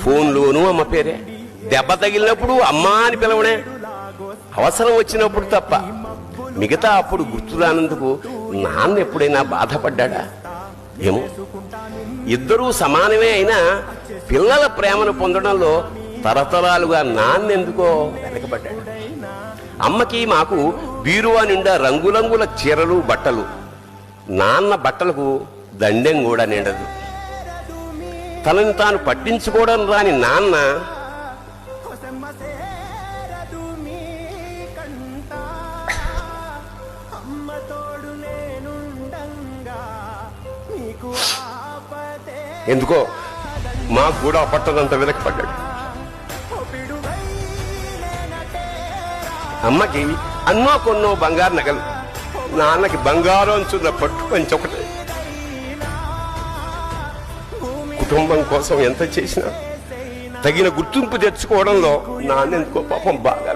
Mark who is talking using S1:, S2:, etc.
S1: ఫోన్లోనూ అమ్మ పేరే, దెబ్బ తగిలినప్పుడు అమ్మా అని పిలవనే, అవసరం వచ్చినప్పుడు తప్ప. మిగతా అప్పుడు గుర్తురానందుకు నాన్న ఎప్పుడైనా బాధపడ్డా? ఏమో. ఇద్దరూ సమానమే అయినా పిల్లల ప్రేమను పొందడంలో తరతరాలుగా నాన్నెందుకో వెనకబడ్డాడు. అమ్మకి మాకు బీరువా నిండా రంగురంగుల చీరలు బట్టలు, నాన్న బట్టలకు దండెం కూడా నిండదు. తనని తాను పట్టించుకోవడం రాని నాన్న ఎందుకో మాకు కూడా పట్టదంత వెనకపడ్డాడు. అమ్మకి అన్నో కొన్నో బంగారు నగలు, నాన్నకి బంగారం అంచున్న పట్టు పంచి ఒకటే. కుటుంబం కోసం ఎంత చేసినా తగిన గుర్తింపు తెచ్చుకోవడంలో నాన్నెందుకో పాపం బాగా